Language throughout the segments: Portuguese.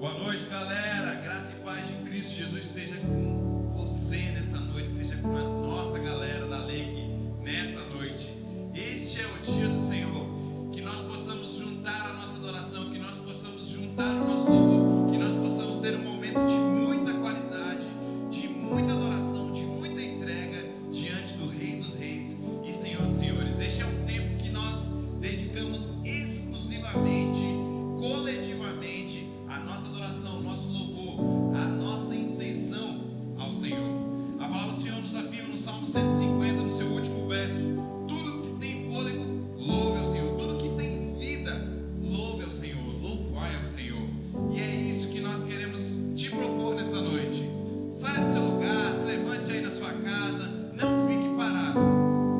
Boa noite, galera. Graça e paz de Cristo Jesus seja com você nessa noite, seja com a nossa galera da Lake nessa noite. Este é o dia do Senhor, que nós possamos juntar a nossa adoração, que nós possamos juntar o nosso louvor, que nós possamos ter um momento de muita qualidade, de muita adoração, de muita entrega diante do Rei dos Reis e Senhor dos Senhores. Este é um tempo que nós dedicamos exclusivamente, coletivamente, a nossa adoração, o nosso louvor, a nossa intenção ao Senhor. A palavra do Senhor nos afirma no Salmo 150, no seu último verso: tudo que tem fôlego, louve ao Senhor. Tudo que tem vida, louve ao Senhor, louvai ao Senhor. E é isso que nós queremos te propor nessa noite. Saia do seu lugar, se levante aí na sua casa, não fique parado.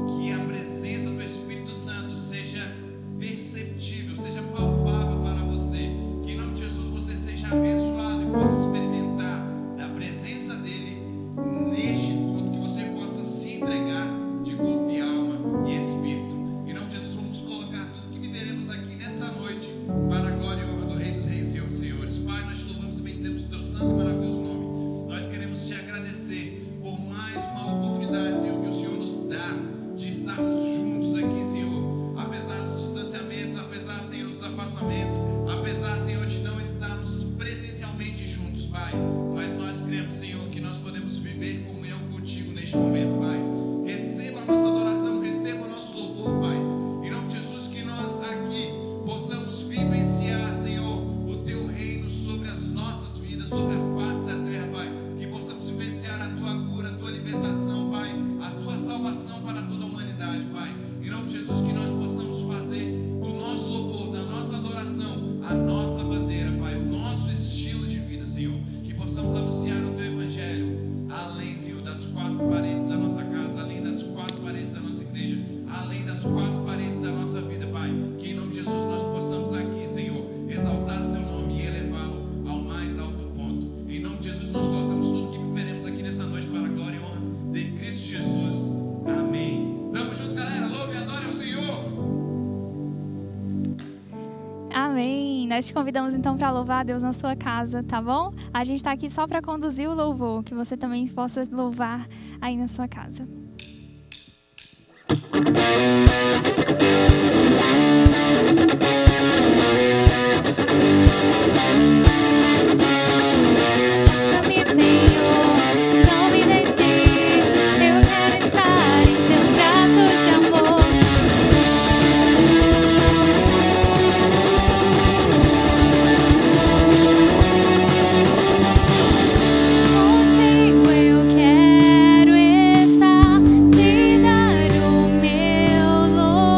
Que a presença do Espírito Santo seja perceptível, seja palpável para você. Que em nome de Jesus você seja abençoado e possa experimentar da presença dele neste culto, que você possa se entregar de corpo e alma e espírito. Em nome de Jesus vamos colocar tudo que viveremos aqui nessa noite para a glória e honra do Rei dos Reis e Senhor dos Senhores. Pai, nós te louvamos e bendizemos o teu santo e maravilhoso nome. Nós queremos te agradecer por mais uma oportunidade, Senhor, que o Senhor nos dá de estarmos juntos aqui, Senhor. Apesar dos distanciamentos, apesar, Senhor, dos afastamentos, apesar, Senhor, de não estarmos presencialmente juntos, Pai, mas nós cremos, Senhor, que nós podemos viver comunhão contigo neste momento, Pai. Receba a nossa adoração, receba o nosso louvor, Pai. Em nome de Jesus, que nós aqui possamos vivenciar, Senhor, o teu reino sobre as nossas vidas, sobre a face da terra, Pai. Que possamos vivenciar a tua cura, a tua libertação, Pai, a tua salvação para toda a humanidade, Pai. Em nome de Jesus, que nós possamos fazer do nosso louvor, da nossa adoração, a nossa bandeira, Pai, o nosso estilo de vida, Senhor. Que possamos anunciar o teu evangelho além, Senhor, das quatro paredes da nossa casa, além das quatro paredes da nossa igreja, além das quatro paredes da nossa vida, Pai. Que em nome de Jesus nós possamos aqui, Senhor, exaltar o teu nome e elevá-lo ao mais alto ponto. Em nome de Jesus nós colocamos tudo que viveremos aqui nessa noite para a glória e honra de Cristo Jesus. Amém. Tamo junto, galera. Louve e adore ao Senhor. Amém. Nós te convidamos então para louvar a Deus na sua casa, tá bom? A gente está aqui só para conduzir o louvor, que você também possa louvar aí na sua casa. Faça-me, Senhor, não me deixe ir. Eu quero estar em teus braços de amor. Contigo eu quero estar, te dar o meu louvor.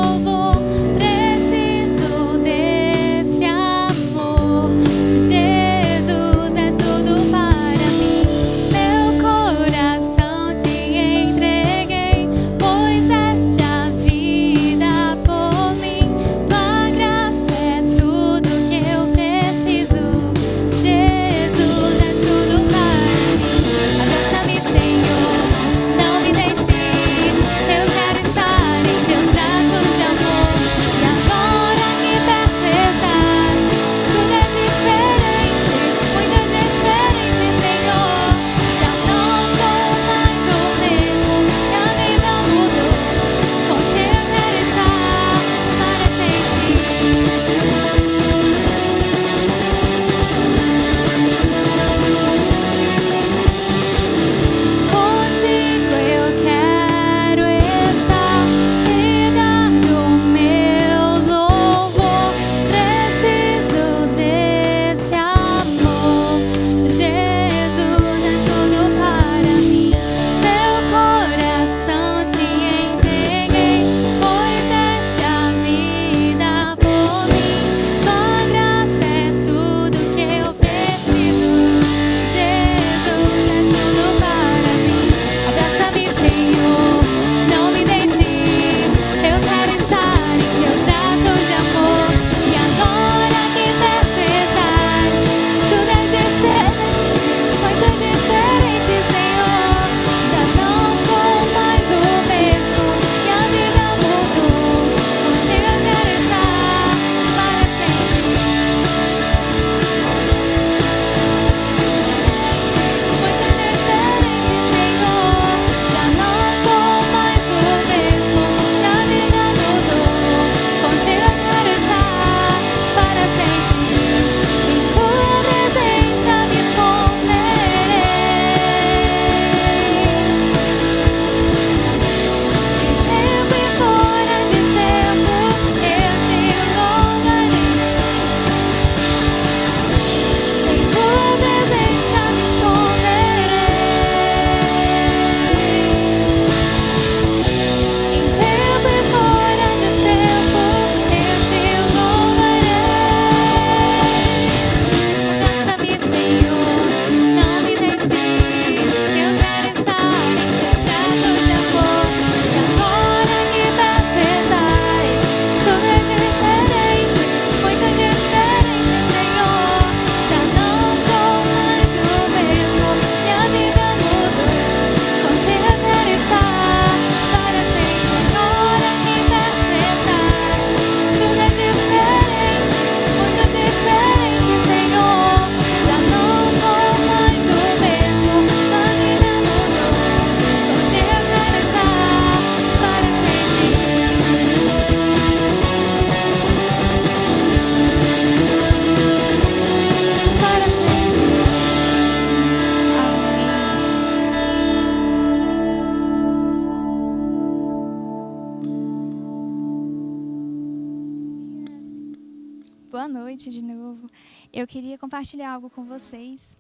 noite de novo. Eu queria compartilhar algo com vocês.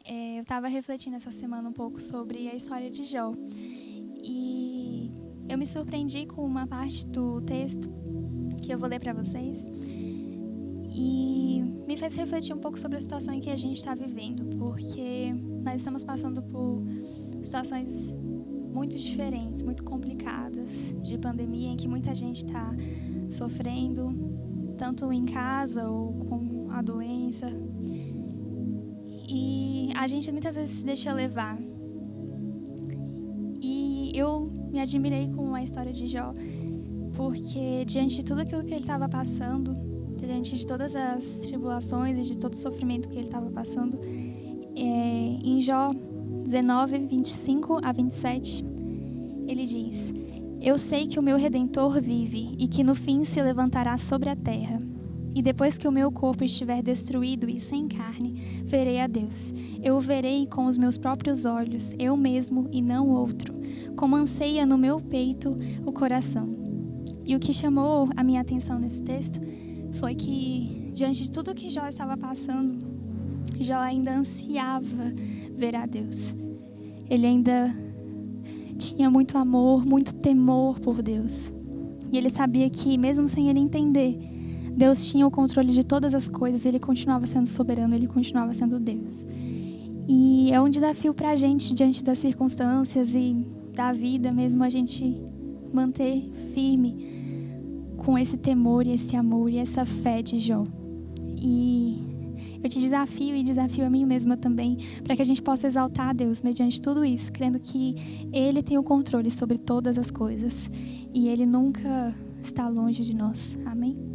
Eu estava refletindo essa semana um pouco sobre a história de Jó. E eu me surpreendi com uma parte do texto que eu vou ler para vocês. E me fez refletir um pouco sobre a situação em que a gente está vivendo, porque nós estamos passando por situações muito diferentes, muito complicadas, de pandemia, em que muita gente está sofrendo, tanto em casa ou com a doença. E a gente muitas vezes se deixa levar. E eu me admirei com a história de Jó, porque diante de tudo aquilo que ele estava passando, diante de todas as tribulações e de todo o sofrimento que ele estava passando, em Jó 19, 25 a 27, ele diz: Eu sei que o meu Redentor vive e que no fim se levantará sobre a terra. E depois que o meu corpo estiver destruído e sem carne, verei a Deus. Eu o verei com os meus próprios olhos, eu mesmo e não outro, como anseia no meu peito o coração. E o que chamou a minha atenção nesse texto foi que, diante de tudo que Jó estava passando, Jó ainda ansiava ver a Deus. Ele ainda tinha muito amor, muito temor por Deus. E ele sabia que, mesmo sem ele entender, Deus tinha o controle de todas as coisas, ele continuava sendo soberano, ele continuava sendo Deus. E é um desafio para a gente, diante das circunstâncias e da vida mesmo, a gente manter firme com esse temor e esse amor e essa fé de Jó. E eu te desafio e desafio a mim mesma também, para que a gente possa exaltar a Deus mediante tudo isso, crendo que Ele tem o controle sobre todas as coisas e Ele nunca está longe de nós. Amém?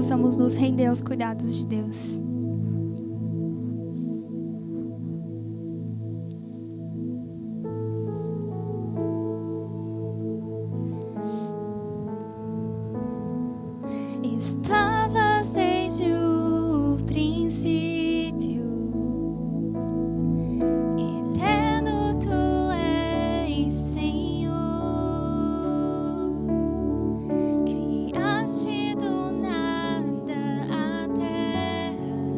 possamos nos render aos cuidados de Deus. Estavas desde o princípio, eterno tu és, Senhor. Criaste do nada a terra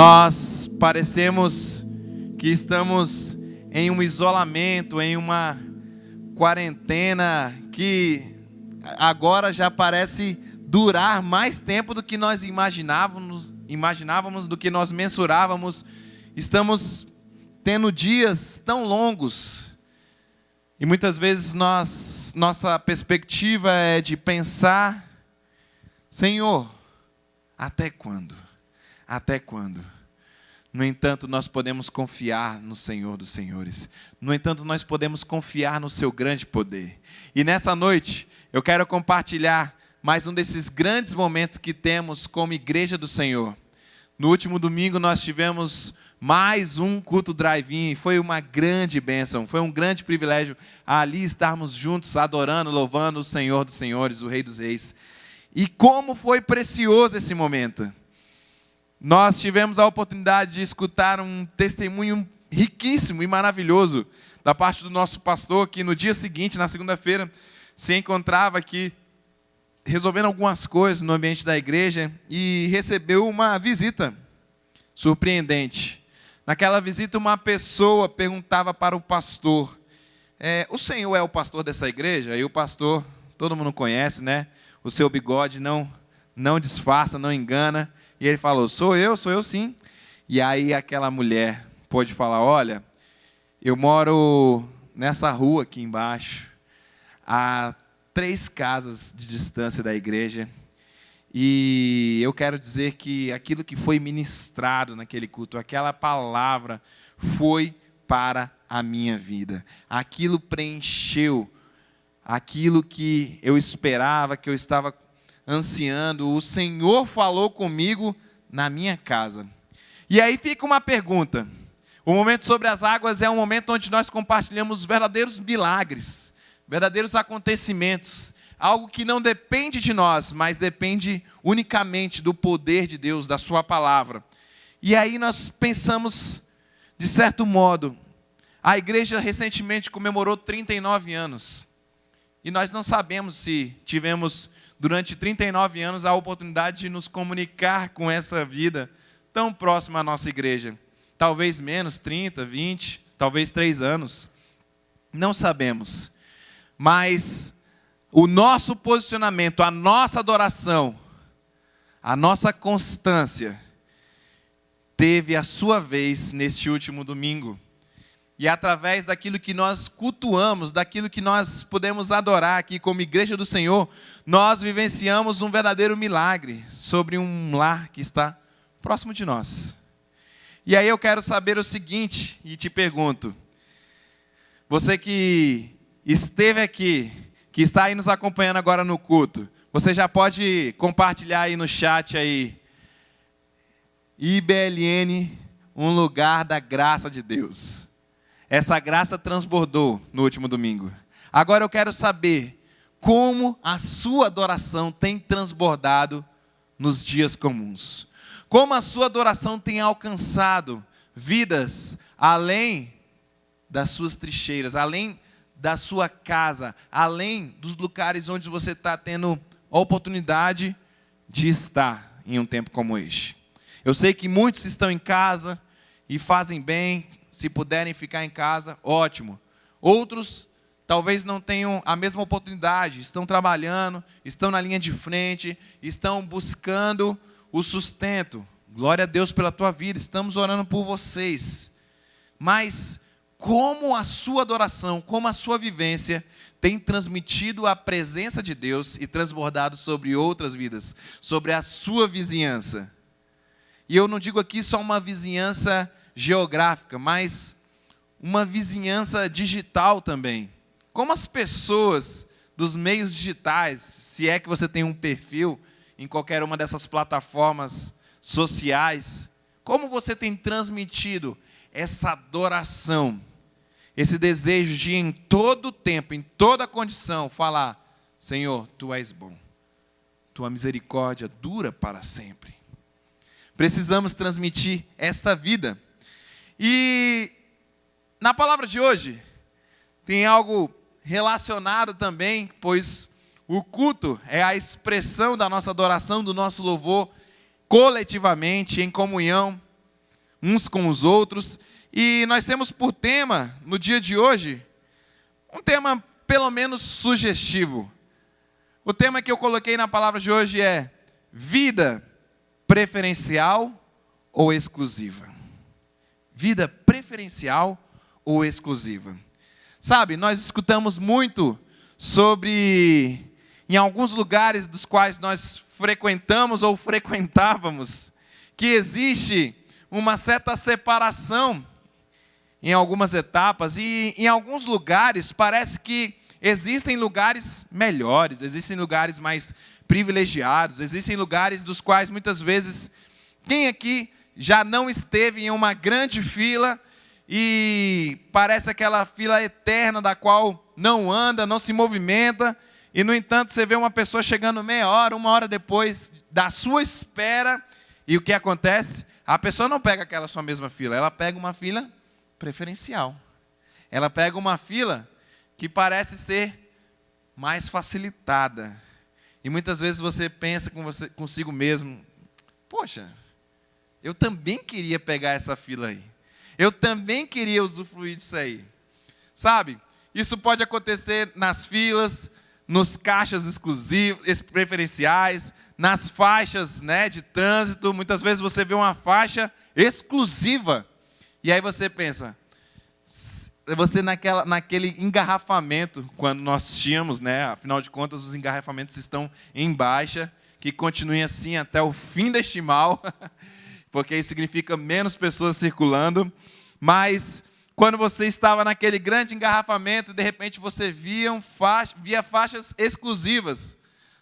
Nós parecemos que estamos em um isolamento, em uma quarentena que agora já parece durar mais tempo do que nós imaginávamos, do que nós mensurávamos. Estamos tendo dias tão longos e muitas vezes nossa perspectiva é de pensar: Senhor, até quando? Até quando? No entanto, nós podemos confiar no Senhor dos Senhores. No entanto, nós podemos confiar no seu grande poder. E nessa noite, eu quero compartilhar mais um desses grandes momentos que temos como igreja do Senhor. No último domingo, nós tivemos mais um culto drive-in. Foi uma grande bênção, foi um grande privilégio ali estarmos juntos, adorando, louvando o Senhor dos Senhores, o Rei dos Reis. E como foi precioso esse momento. Nós tivemos a oportunidade de escutar um testemunho riquíssimo e maravilhoso da parte do nosso pastor, que no dia seguinte, na segunda-feira, se encontrava aqui resolvendo algumas coisas no ambiente da igreja e recebeu uma visita surpreendente. Naquela visita, uma pessoa perguntava para o pastor: o senhor é o pastor dessa igreja? E o pastor, todo mundo conhece, né? O seu bigode não disfarça, não engana. E ele falou: sou eu sim. E aí aquela mulher pôde falar: olha, eu moro nessa rua aqui embaixo, a 3 casas de distância da igreja, e eu quero dizer que aquilo que foi ministrado naquele culto, aquela palavra foi para a minha vida. Aquilo preencheu aquilo que eu esperava, que eu estava ansiando. O Senhor falou comigo na minha casa. E aí fica uma pergunta. O momento sobre as águas é um momento onde nós compartilhamos verdadeiros milagres, verdadeiros acontecimentos, algo que não depende de nós, mas depende unicamente do poder de Deus, da sua palavra. E aí nós pensamos, de certo modo, a igreja recentemente comemorou 39 anos. E nós não sabemos se tivemos, durante 39 anos, a oportunidade de nos comunicar com essa vida tão próxima à nossa igreja. Talvez menos, 30, 20, talvez 3 anos. Não sabemos. Mas o nosso posicionamento, a nossa adoração, a nossa constância, teve a sua vez neste último domingo. E através daquilo que nós cultuamos, daquilo que nós podemos adorar aqui como igreja do Senhor, nós vivenciamos um verdadeiro milagre sobre um lar que está próximo de nós. E aí eu quero saber o seguinte, e te pergunto: você que esteve aqui, que está aí nos acompanhando agora no culto, você já pode compartilhar aí no chat aí, IBLN, um lugar da graça de Deus. Essa graça transbordou no último domingo. Agora eu quero saber como a sua adoração tem transbordado nos dias comuns. Como a sua adoração tem alcançado vidas além das suas trincheiras, além da sua casa, além dos lugares onde você está tendo a oportunidade de estar em um tempo como este. Eu sei que muitos estão em casa e fazem bem. Se puderem ficar em casa, ótimo. Outros talvez não tenham a mesma oportunidade, estão trabalhando, estão na linha de frente, estão buscando o sustento. Glória a Deus pela tua vida, estamos orando por vocês. Mas como a sua adoração, como a sua vivência tem transmitido a presença de Deus e transbordado sobre outras vidas, sobre a sua vizinhança. E eu não digo aqui só uma vizinhança geográfica, mas uma vizinhança digital também. Como as pessoas dos meios digitais, se é que você tem um perfil em qualquer uma dessas plataformas sociais, como você tem transmitido essa adoração, esse desejo de em todo tempo, em toda condição, falar: Senhor, Tu és bom, Tua misericórdia dura para sempre. Precisamos transmitir esta vida. E na palavra de hoje, tem algo relacionado também, pois o culto é a expressão da nossa adoração, do nosso louvor, coletivamente, em comunhão. uns com os outros. E nós temos por tema, no dia de hoje, um tema pelo menos sugestivo. O tema que eu coloquei na palavra de hoje é vida preferencial ou exclusiva? Vida preferencial ou exclusiva? Sabe, nós escutamos muito sobre, em alguns lugares dos quais nós frequentamos ou frequentávamos, que existe uma certa separação em algumas etapas, e em alguns lugares parece que existem lugares melhores, existem lugares mais privilegiados, existem lugares dos quais muitas vezes, quem aqui já não esteve em uma grande fila e parece aquela fila eterna da qual não anda, não se movimenta, e no entanto você vê uma pessoa chegando meia hora, uma hora depois da sua espera, e o que acontece? A pessoa não pega aquela sua mesma fila, ela pega uma fila preferencial. Ela pega uma fila que parece ser mais facilitada. E muitas vezes você pensa consigo mesmo, poxa, eu também queria pegar essa fila aí. Eu também queria usufruir disso aí. Sabe? Isso pode acontecer nas filas, nos caixas exclusivos, preferenciais, nas faixas, né, de trânsito. Muitas vezes você vê uma faixa exclusiva. E aí você pensa, você naquele engarrafamento, quando nós tínhamos, né, afinal de contas, os engarrafamentos estão em baixa, que continuem assim até o fim deste mal, porque isso significa menos pessoas circulando, mas quando você estava naquele grande engarrafamento, de repente você via faixas exclusivas,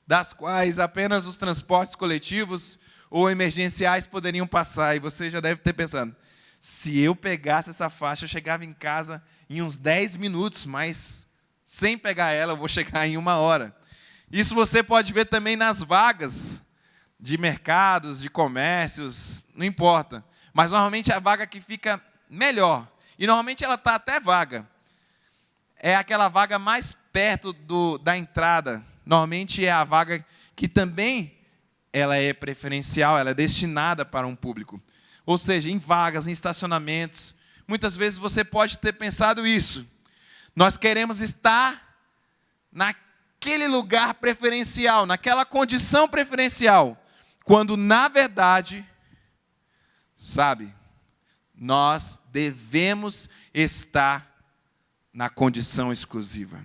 das quais apenas os transportes coletivos ou emergenciais poderiam passar, e você já deve ter pensando, se eu pegasse essa faixa, eu chegava em casa em uns 10 minutos, mas sem pegar ela, eu vou chegar em 1 hora. Isso você pode ver também nas vagas de mercados, de comércios, não importa. Mas normalmente a vaga que fica melhor, e normalmente ela está até vaga, é aquela vaga mais perto da entrada. Normalmente é a vaga que também ela é preferencial, ela é destinada para um público. Ou seja, em vagas, em estacionamentos. Muitas vezes você pode ter pensado isso. Nós queremos estar naquele lugar preferencial, naquela condição preferencial, quando, na verdade, sabe, nós devemos estar na condição exclusiva.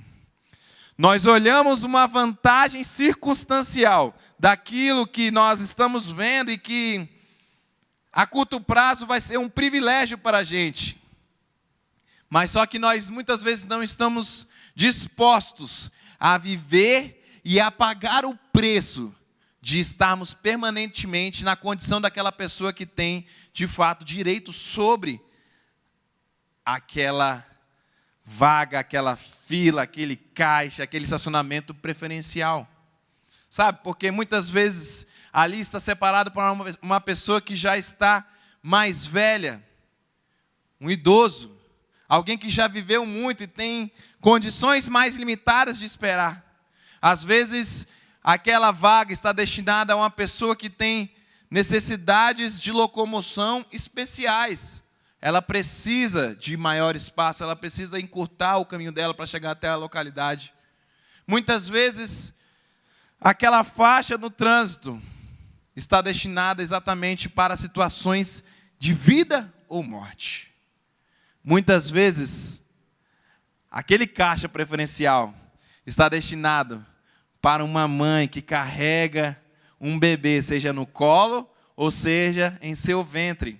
Nós olhamos uma vantagem circunstancial daquilo que nós estamos vendo e que a curto prazo vai ser um privilégio para a gente. Mas só que nós muitas vezes não estamos dispostos a viver e a pagar o preço de estarmos permanentemente na condição daquela pessoa que tem, de fato, direito sobre aquela vaga, aquela fila, aquele caixa, aquele estacionamento preferencial. Sabe, porque muitas vezes ali está separado para uma pessoa que já está mais velha, um idoso, alguém que já viveu muito e tem condições mais limitadas de esperar. Às vezes, aquela vaga está destinada a uma pessoa que tem necessidades de locomoção especiais. Ela precisa de maior espaço, ela precisa encurtar o caminho dela para chegar até a localidade. Muitas vezes, aquela faixa no trânsito está destinada exatamente para situações de vida ou morte. Muitas vezes, aquele caixa preferencial está destinado para uma mãe que carrega um bebê, seja no colo ou seja em seu ventre.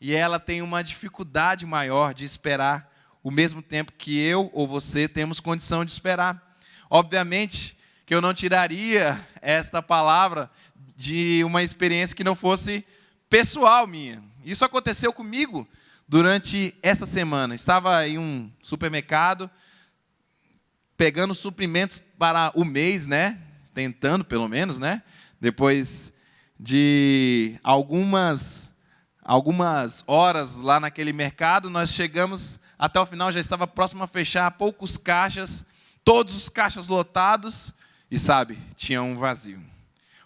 E ela tem uma dificuldade maior de esperar o mesmo tempo que eu ou você temos condição de esperar. Obviamente que eu não tiraria esta palavra de uma experiência que não fosse pessoal minha. Isso aconteceu comigo durante esta semana. Estava em um supermercado, pegando suprimentos para o mês, né? Tentando, pelo menos, né? Depois de algumas horas lá naquele mercado, nós chegamos até o final, já estava próximo a fechar, poucos caixas, todos os caixas lotados, e sabe, tinha um vazio.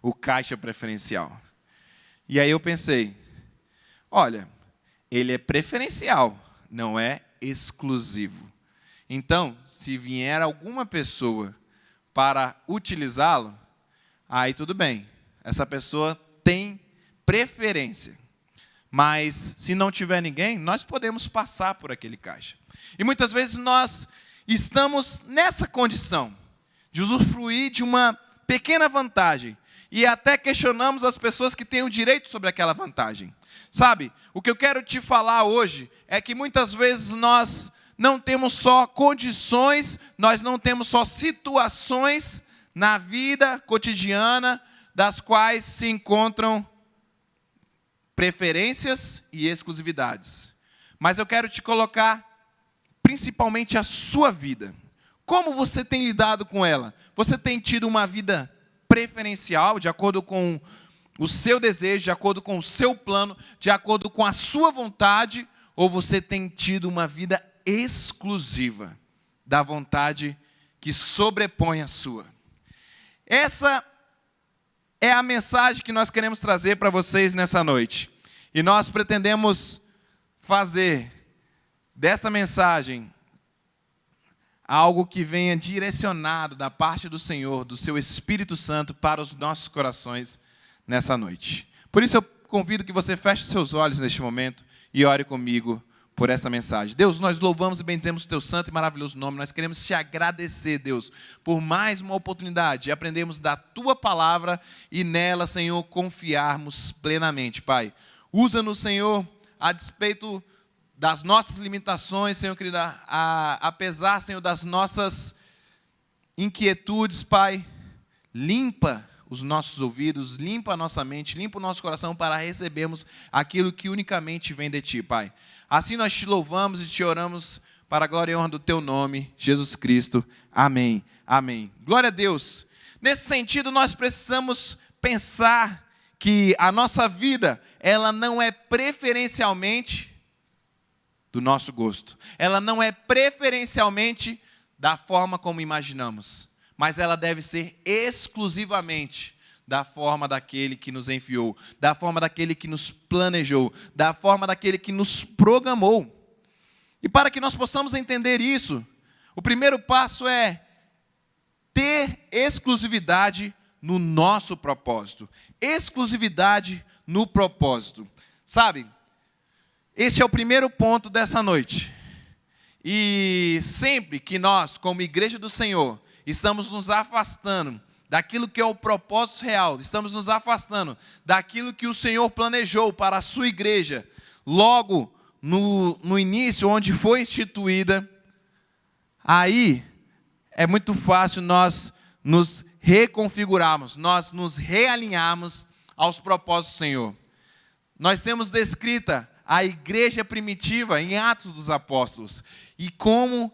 O caixa preferencial. E aí eu pensei, olha, ele é preferencial, não é exclusivo. Então, se vier alguma pessoa para utilizá-lo, aí tudo bem. Essa pessoa tem preferência. Mas, se não tiver ninguém, nós podemos passar por aquele caixa. E muitas vezes nós estamos nessa condição de usufruir de uma pequena vantagem. E até questionamos as pessoas que têm o direito sobre aquela vantagem. Sabe, o que eu quero te falar hoje é que muitas vezes nós não temos só condições, nós não temos só situações na vida cotidiana das quais se encontram preferências e exclusividades. Mas eu quero te colocar principalmente a sua vida. Como você tem lidado com ela? Você tem tido uma vida preferencial, de acordo com o seu desejo, de acordo com o seu plano, de acordo com a sua vontade, ou você tem tido uma vida exclusiva da vontade que sobrepõe a sua? Essa é a mensagem que nós queremos trazer para vocês nessa noite. E nós pretendemos fazer desta mensagem algo que venha direcionado da parte do Senhor, do seu Espírito Santo, para os nossos corações nessa noite. Por isso eu convido que você feche seus olhos neste momento e ore comigo por essa mensagem. Deus, nós louvamos e bendizemos o teu santo e maravilhoso nome. Nós queremos te agradecer, Deus, por mais uma oportunidade de aprendermos da tua palavra e nela, Senhor, confiarmos plenamente, Pai. Usa-nos, Senhor, a despeito das nossas limitações, Senhor querido, apesar, Senhor, das nossas inquietudes, Pai. Limpa os nossos ouvidos, limpa a nossa mente, limpa o nosso coração para recebermos aquilo que unicamente vem de Ti, Pai. Assim nós te louvamos e te oramos para a glória e honra do Teu nome, Jesus Cristo. Amém. Amém. Glória a Deus. Nesse sentido, nós precisamos pensar que a nossa vida, ela não é preferencialmente do nosso gosto. Ela não é preferencialmente da forma como imaginamos, mas ela deve ser exclusivamente da forma daquele que nos enviou, da forma daquele que nos planejou, da forma daquele que nos programou. E para que nós possamos entender isso, o primeiro passo é ter exclusividade no nosso propósito. Exclusividade no propósito. Sabe, esse é o primeiro ponto dessa noite. E sempre que nós, como igreja do Senhor, estamos nos afastando daquilo que é o propósito real, estamos nos afastando daquilo que o Senhor planejou para a sua igreja, logo no início, onde foi instituída, aí é muito fácil nós nos reconfigurarmos, nós nos realinharmos aos propósitos do Senhor. Nós temos descrita a igreja primitiva em Atos dos Apóstolos, e como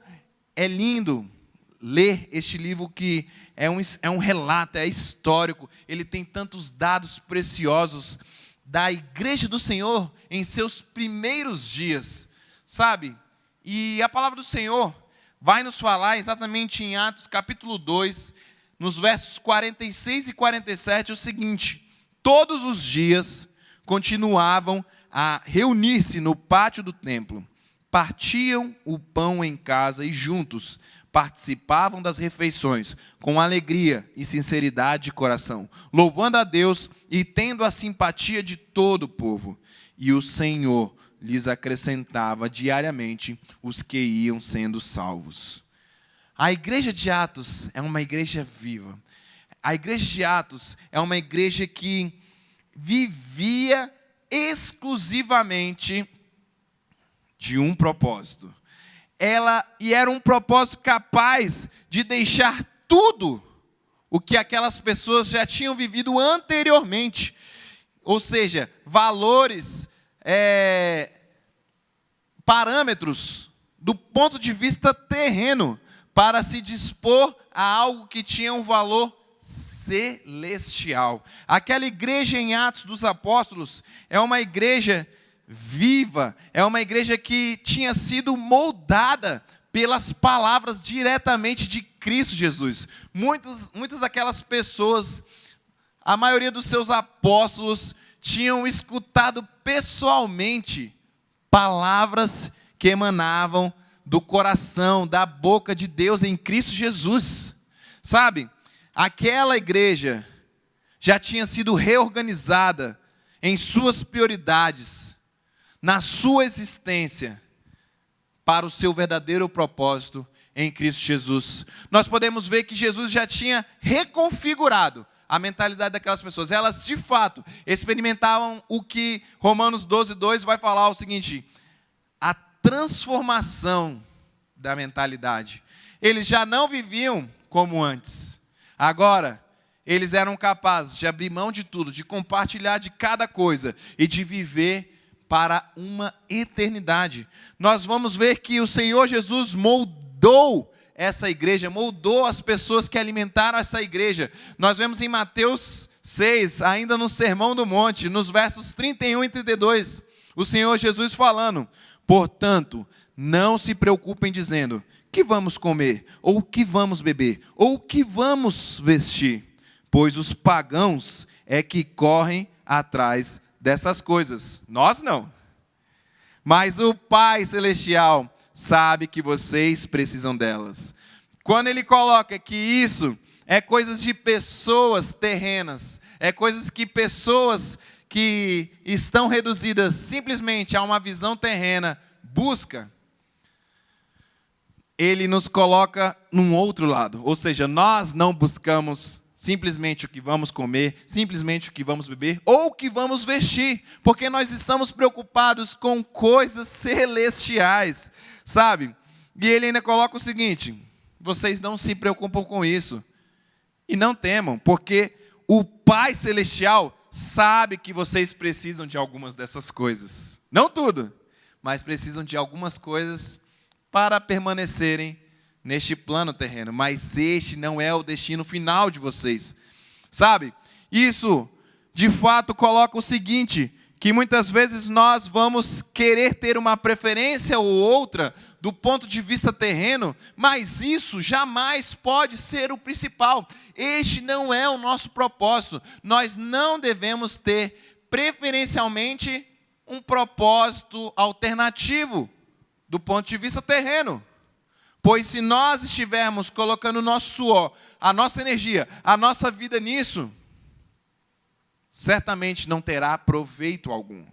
é lindo ler este livro que é um relato, é histórico, ele tem tantos dados preciosos da igreja do Senhor em seus primeiros dias, sabe? E a palavra do Senhor vai nos falar exatamente em Atos capítulo 2, nos versos 46 e 47, o seguinte: todos os dias continuavam a reunir-se no pátio do templo, partiam o pão em casa e juntos participavam das refeições com alegria e sinceridade de coração, louvando a Deus e tendo a simpatia de todo o povo. E o Senhor lhes acrescentava diariamente os que iam sendo salvos. A igreja de Atos é uma igreja viva. A igreja de Atos é uma igreja que vivia exclusivamente de um propósito. E era um propósito capaz de deixar tudo o que aquelas pessoas já tinham vivido anteriormente. Ou seja, valores, parâmetros do ponto de vista terreno, para se dispor a algo que tinha um valor celestial. Aquela igreja em Atos dos Apóstolos é uma igreja viva, é uma igreja que tinha sido moldada pelas palavras diretamente de Cristo Jesus. Muitas daquelas pessoas, a maioria dos seus apóstolos, tinham escutado pessoalmente palavras que emanavam do coração, da boca de Deus em Cristo Jesus. Sabe, aquela igreja já tinha sido reorganizada em suas prioridades, na sua existência, para o seu verdadeiro propósito em Cristo Jesus. Nós podemos ver que Jesus já tinha reconfigurado a mentalidade daquelas pessoas. Elas, de fato, experimentavam o que Romanos 12:2 vai falar o seguinte: a transformação da mentalidade. Eles já não viviam como antes. Agora, eles eram capazes de abrir mão de tudo, de compartilhar de cada coisa e de viver para uma eternidade. Nós vamos ver que o Senhor Jesus moldou essa igreja, moldou as pessoas que alimentaram essa igreja. Nós vemos em Mateus 6, ainda no Sermão do Monte, nos versos 31 e 32, o Senhor Jesus falando: portanto, não se preocupem dizendo, que vamos comer, ou que vamos beber, ou que vamos vestir, pois os pagãos é que correm atrás dessas coisas. Nós não. Mas o Pai Celestial sabe que vocês precisam delas. Quando ele coloca que isso é coisas de pessoas terrenas, é coisas que pessoas que estão reduzidas simplesmente a uma visão terrena busca, ele nos coloca num outro lado. Ou seja, nós não buscamos simplesmente o que vamos comer, simplesmente o que vamos beber, ou o que vamos vestir, porque nós estamos preocupados com coisas celestiais, sabe? E ele ainda coloca o seguinte: vocês não se preocupam com isso, e não temam, porque o Pai Celestial sabe que vocês precisam de algumas dessas coisas. Não tudo, mas precisam de algumas coisas para permanecerem neste plano terreno. Mas este não é o destino final de vocês. Sabe? Isso, de fato, coloca o seguinte, que muitas vezes nós vamos querer ter uma preferência ou outra do ponto de vista terreno, mas isso jamais pode ser o principal. Este não é o nosso propósito. Nós não devemos ter preferencialmente um propósito alternativo do ponto de vista terreno. Pois se nós estivermos colocando o nosso suor, a nossa energia, a nossa vida nisso, certamente não terá proveito algum.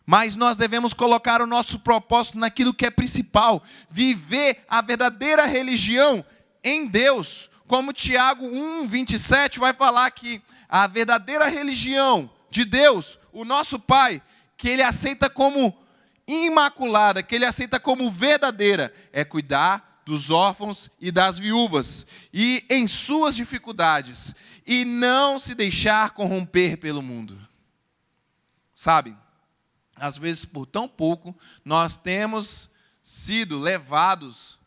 Mas nós devemos colocar o nosso propósito naquilo que é principal, viver a verdadeira religião em Deus. Como Tiago 1:27 vai falar que a verdadeira religião de Deus, o nosso Pai, que Ele aceita como imaculada, que Ele aceita como verdadeira, é cuidar dos órfãos e das viúvas, e em suas dificuldades, e não se deixar corromper pelo mundo. Sabe, às vezes por tão pouco, nós temos sido levados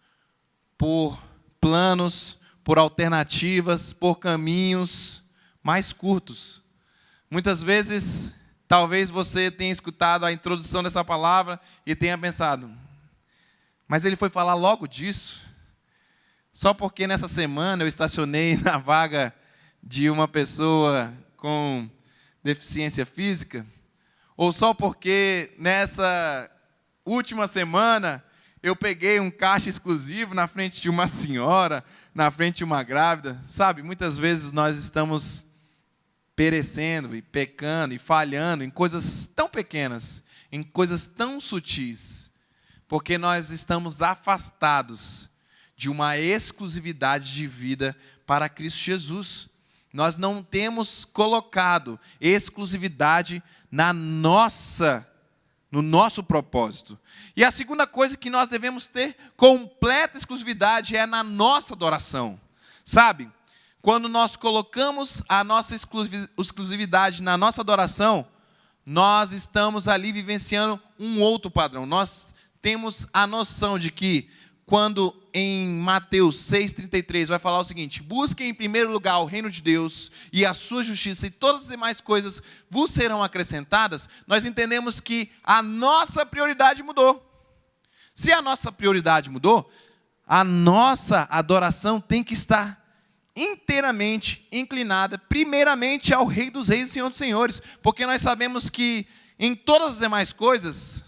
por planos, por alternativas, por caminhos mais curtos. Muitas vezes, talvez você tenha escutado a introdução dessa palavra e tenha pensado, mas ele foi falar logo disso? Só porque nessa semana eu estacionei na vaga de uma pessoa com deficiência física? Ou só porque nessa última semana eu peguei um caixa exclusivo na frente de uma senhora, na frente de uma grávida? Sabe, muitas vezes nós estamos perecendo e pecando e falhando em coisas tão pequenas, em coisas tão sutis, porque nós estamos afastados de uma exclusividade de vida para Cristo Jesus. Nós não temos colocado exclusividade no nosso propósito. E a segunda coisa que nós devemos ter completa exclusividade é na nossa adoração. Sabe? Quando nós colocamos a nossa exclusividade na nossa adoração, nós estamos ali vivenciando um outro padrão. Nós temos a noção de que, quando em Mateus 6,33 vai falar o seguinte: busquem em primeiro lugar o reino de Deus e a sua justiça, e todas as demais coisas vos serão acrescentadas, nós entendemos que a nossa prioridade mudou. Se a nossa prioridade mudou, a nossa adoração tem que estar inteiramente inclinada, primeiramente ao Rei dos Reis e Senhor dos Senhores, porque nós sabemos que em todas as demais coisas,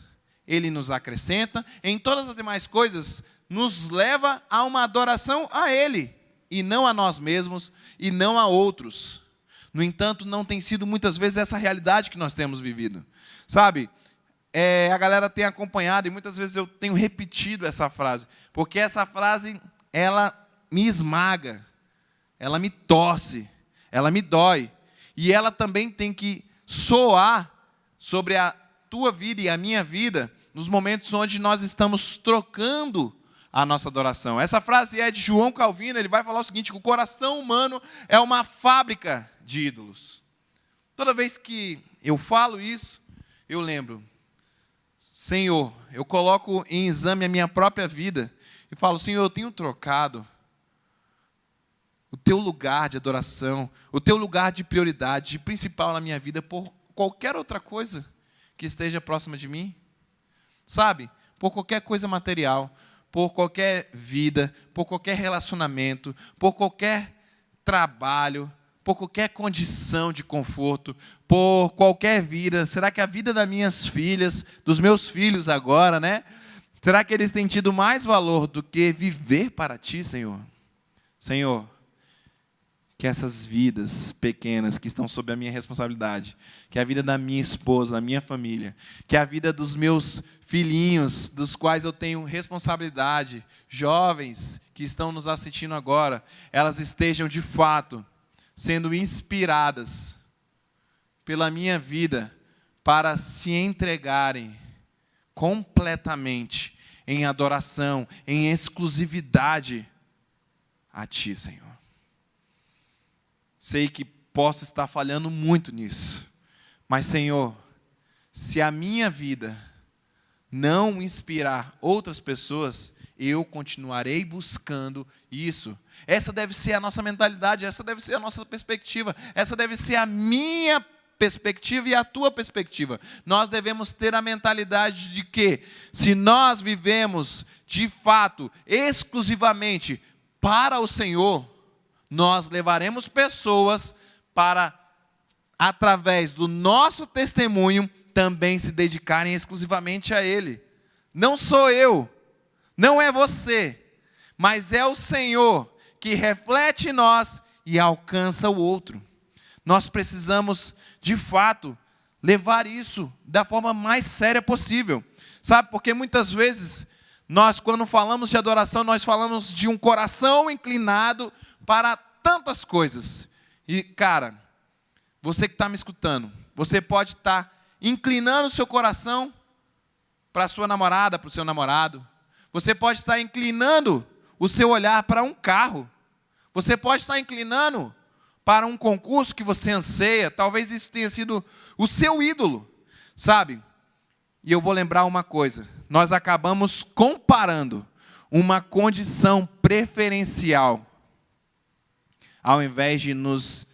Ele nos acrescenta, em todas as demais coisas, nos leva a uma adoração a Ele, e não a nós mesmos, e não a outros. No entanto, não tem sido muitas vezes essa realidade que nós temos vivido. Sabe, a galera tem acompanhado, e muitas vezes eu tenho repetido essa frase, porque essa frase, ela me esmaga, ela me torce, ela me dói, e ela também tem que soar sobre a tua vida e a minha vida, nos momentos onde nós estamos trocando a nossa adoração. Essa frase é de João Calvino, ele vai falar o seguinte, que o coração humano é uma fábrica de ídolos. Toda vez que eu falo isso, eu lembro, Senhor, eu coloco em exame a minha própria vida, e falo, Senhor, eu tenho trocado o teu lugar de adoração, o teu lugar de prioridade, de principal na minha vida, por qualquer outra coisa que esteja próxima de mim, sabe? Por qualquer coisa material, por qualquer vida, por qualquer relacionamento, por qualquer trabalho, por qualquer condição de conforto, por qualquer vida. Será que a vida das minhas filhas, dos meus filhos agora, né? Será que eles têm tido mais valor do que viver para Ti, Senhor? Senhor, que essas vidas pequenas que estão sob a minha responsabilidade, que a vida da minha esposa, da minha família, que a vida dos meus filhinhos, dos quais eu tenho responsabilidade, jovens que estão nos assistindo agora, elas estejam de fato sendo inspiradas pela minha vida para se entregarem completamente em adoração, em exclusividade a Ti, Senhor. Sei que posso estar falhando muito nisso, mas, Senhor, se a minha vida não inspirar outras pessoas, eu continuarei buscando isso. Essa deve ser a nossa mentalidade, essa deve ser a nossa perspectiva, essa deve ser a minha perspectiva e a tua perspectiva. Nós devemos ter a mentalidade de que, se nós vivemos de fato, exclusivamente para o Senhor, nós levaremos pessoas para, através do nosso testemunho, também se dedicarem exclusivamente a Ele. Não sou eu, não é você, mas é o Senhor que reflete em nós e alcança o outro. Nós precisamos, de fato, levar isso da forma mais séria possível. Sabe, porque muitas vezes, nós quando falamos de adoração, nós falamos de um coração inclinado para tantas coisas. E, cara, você que está me escutando, você pode estar inclinando o seu coração para a sua namorada, para o seu namorado. Você pode estar inclinando o seu olhar para um carro. Você pode estar inclinando para um concurso que você anseia. Talvez isso tenha sido o seu ídolo, sabe? E eu vou lembrar uma coisa. Nós acabamos comparando uma condição preferencial, ao invés de nos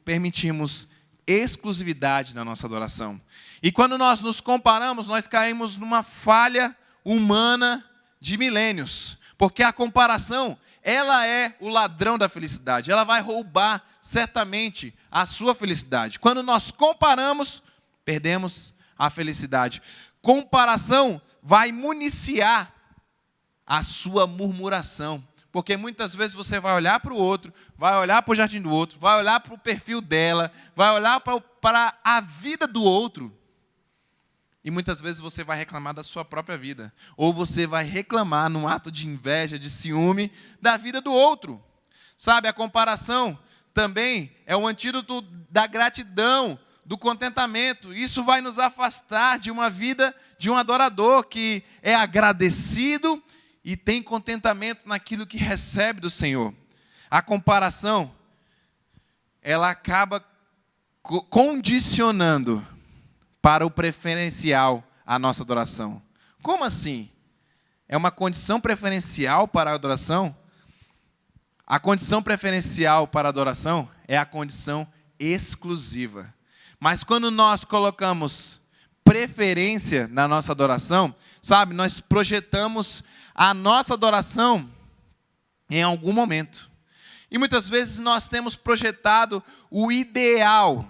permitirmos exclusividade na nossa adoração. E quando nós nos comparamos, nós caímos numa falha humana de milênios. Porque a comparação, ela é o ladrão da felicidade. Ela vai roubar, certamente, a sua felicidade. Quando nós comparamos, perdemos a felicidade. Comparação vai municiar a sua murmuração. Porque muitas vezes você vai olhar para o outro, vai olhar para o jardim do outro, vai olhar para o perfil dela, vai olhar para a vida do outro. E muitas vezes você vai reclamar da sua própria vida. Ou você vai reclamar num ato de inveja, de ciúme, da vida do outro. Sabe, a comparação também é o antídoto da gratidão, do contentamento. Isso vai nos afastar de uma vida de um adorador que é agradecido e tem contentamento naquilo que recebe do Senhor. A comparação, ela acaba condicionando para o preferencial a nossa adoração. Como assim? É uma condição preferencial para a adoração? A condição preferencial para a adoração é a condição exclusiva. Mas quando nós colocamos preferência na nossa adoração, sabe, nós projetamos a nossa adoração em algum momento. E muitas vezes nós temos projetado o ideal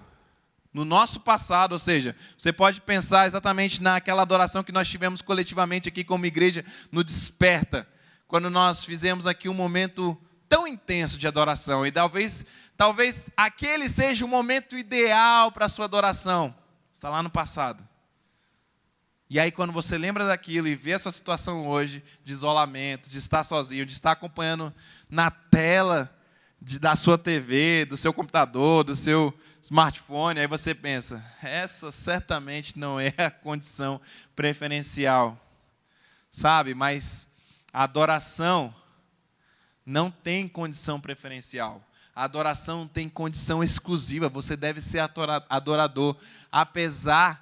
no nosso passado, ou seja, você pode pensar exatamente naquela adoração que nós tivemos coletivamente aqui como igreja no Desperta, quando nós fizemos aqui um momento tão intenso de adoração, e talvez aquele seja o momento ideal para a sua adoração, está lá no passado. E aí quando você lembra daquilo e vê a sua situação hoje, de isolamento, de estar sozinho, de estar acompanhando na tela da sua TV, do seu computador, do seu smartphone, aí você pensa, essa certamente não é a condição preferencial, sabe? Mas a adoração não tem condição preferencial. A adoração tem condição exclusiva. Você deve ser adorador, apesar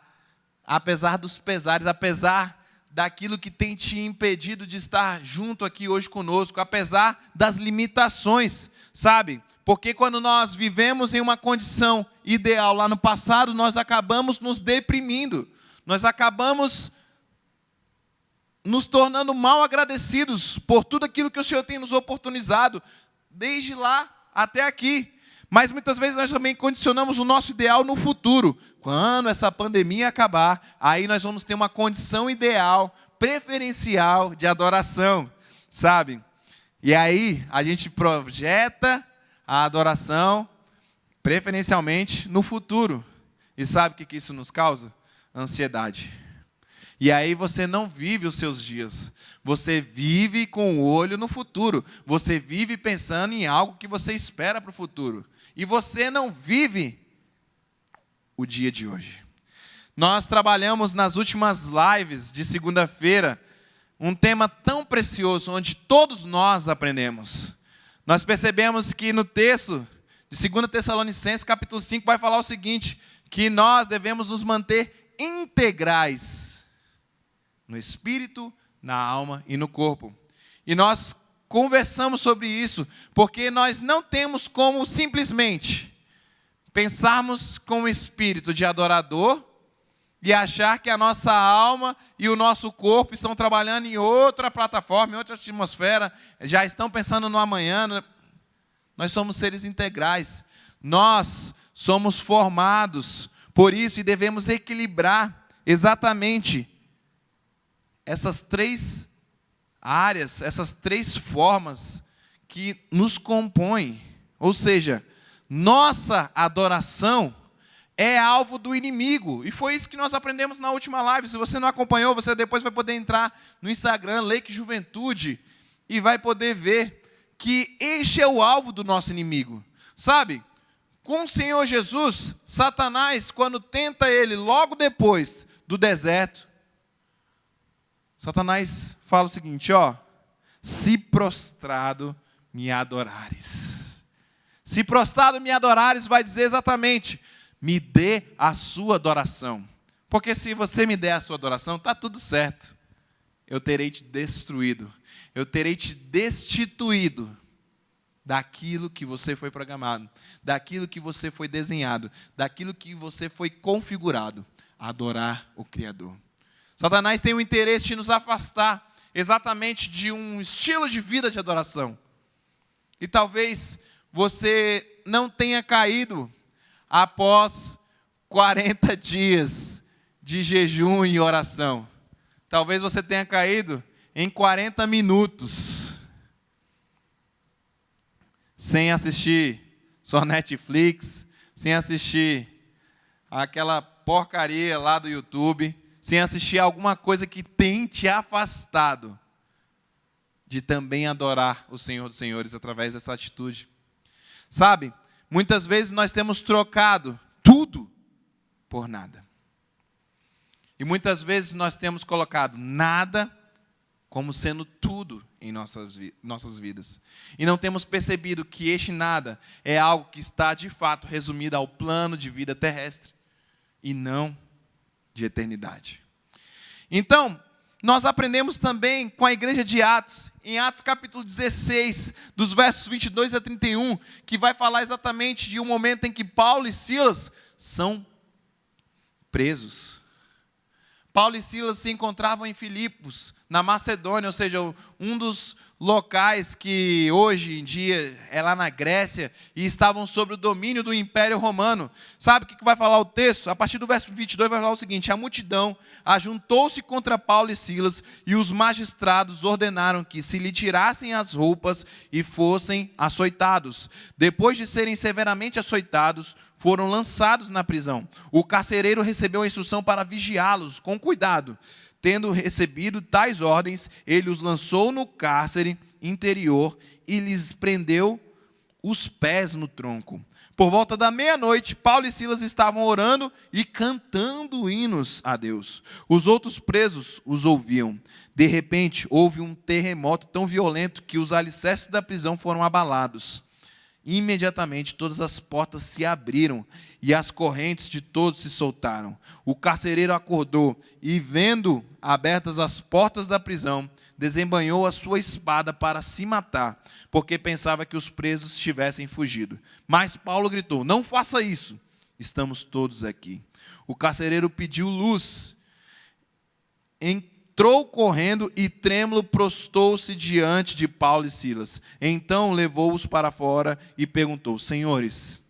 dos pesares, apesar daquilo que tem te impedido de estar junto aqui hoje conosco, apesar das limitações, sabe? Porque quando nós vivemos em uma condição ideal lá no passado, nós acabamos nos deprimindo, nós acabamos nos tornando mal agradecidos por tudo aquilo que o Senhor tem nos oportunizado, desde lá até aqui. Mas muitas vezes nós também condicionamos o nosso ideal no futuro. Quando essa pandemia acabar, aí nós vamos ter uma condição ideal, preferencial de adoração, sabe? E aí a gente projeta a adoração preferencialmente no futuro. E sabe o que isso nos causa? Ansiedade. E aí você não vive os seus dias. Você vive com o olho no futuro. Você vive pensando em algo que você espera para o futuro. E você não vive o dia de hoje. Nós trabalhamos nas últimas lives de segunda-feira um tema tão precioso, onde todos nós aprendemos. Nós percebemos que no texto de 2 Tessalonicenses, capítulo 5, vai falar o seguinte, que nós devemos nos manter integrais no espírito, na alma e no corpo. E nós conversamos sobre isso, porque nós não temos como simplesmente pensarmos com o espírito de adorador e achar que a nossa alma e o nosso corpo estão trabalhando em outra plataforma, em outra atmosfera, já estão pensando no amanhã. Nós somos seres integrais, nós somos formados por isso e devemos equilibrar exatamente essas três áreas, essas três formas que nos compõem. Ou seja, nossa adoração é alvo do inimigo. E foi isso que nós aprendemos na última live. Se você não acompanhou, você depois vai poder entrar no Instagram, Lake Juventude, e vai poder ver que este é o alvo do nosso inimigo. Sabe, com o Senhor Jesus, Satanás, quando tenta ele logo depois do deserto, Satanás fala o seguinte, se prostrado me adorares. Se prostrado me adorares, vai dizer exatamente, me dê a sua adoração. Porque se você me der a sua adoração, está tudo certo. Eu terei te destruído. Eu terei te destituído daquilo que você foi programado, daquilo que você foi desenhado, daquilo que você foi configurado, adorar o Criador. Satanás tem o interesse de nos afastar exatamente de um estilo de vida de adoração. E talvez você não tenha caído após 40 dias de jejum e oração. Talvez você tenha caído em 40 minutos, sem assistir só Netflix, sem assistir aquela porcaria lá do YouTube, sem assistir alguma coisa que tem te afastado de também adorar o Senhor dos Senhores através dessa atitude. Sabe, muitas vezes nós temos trocado tudo por nada. E muitas vezes nós temos colocado nada como sendo tudo em nossas vidas. E não temos percebido que este nada é algo que está de fato resumido ao plano de vida terrestre e não de eternidade. Então, nós aprendemos também com a igreja de Atos, em Atos capítulo 16, dos versos 22 a 31, que vai falar exatamente de um momento em que Paulo e Silas são presos. Paulo e Silas se encontravam em Filipos, na Macedônia, ou seja, um dos locais que hoje em dia é lá na Grécia, e estavam sob o domínio do Império Romano. Sabe o que vai falar o texto? A partir do verso 22 vai falar o seguinte: a multidão ajuntou-se contra Paulo e Silas, e os magistrados ordenaram que se lhe tirassem as roupas e fossem açoitados. Depois de serem severamente açoitados, foram lançados na prisão. O carcereiro recebeu a instrução para vigiá-los com cuidado. Tendo recebido tais ordens, ele os lançou no cárcere interior e lhes prendeu os pés no tronco. Por volta da meia-noite, Paulo e Silas estavam orando e cantando hinos a Deus. Os outros presos os ouviam. De repente, houve um terremoto tão violento que os alicerces da prisão foram abalados. Imediatamente todas as portas se abriram e as correntes de todos se soltaram. O carcereiro acordou e, vendo abertas as portas da prisão, desembanhou a sua espada para se matar, porque pensava que os presos tivessem fugido. Mas Paulo gritou: não faça isso, estamos todos aqui. O carcereiro pediu luz, entrou correndo e trêmulo prostou-se diante de Paulo e Silas. Então levou-os para fora e perguntou: senhores,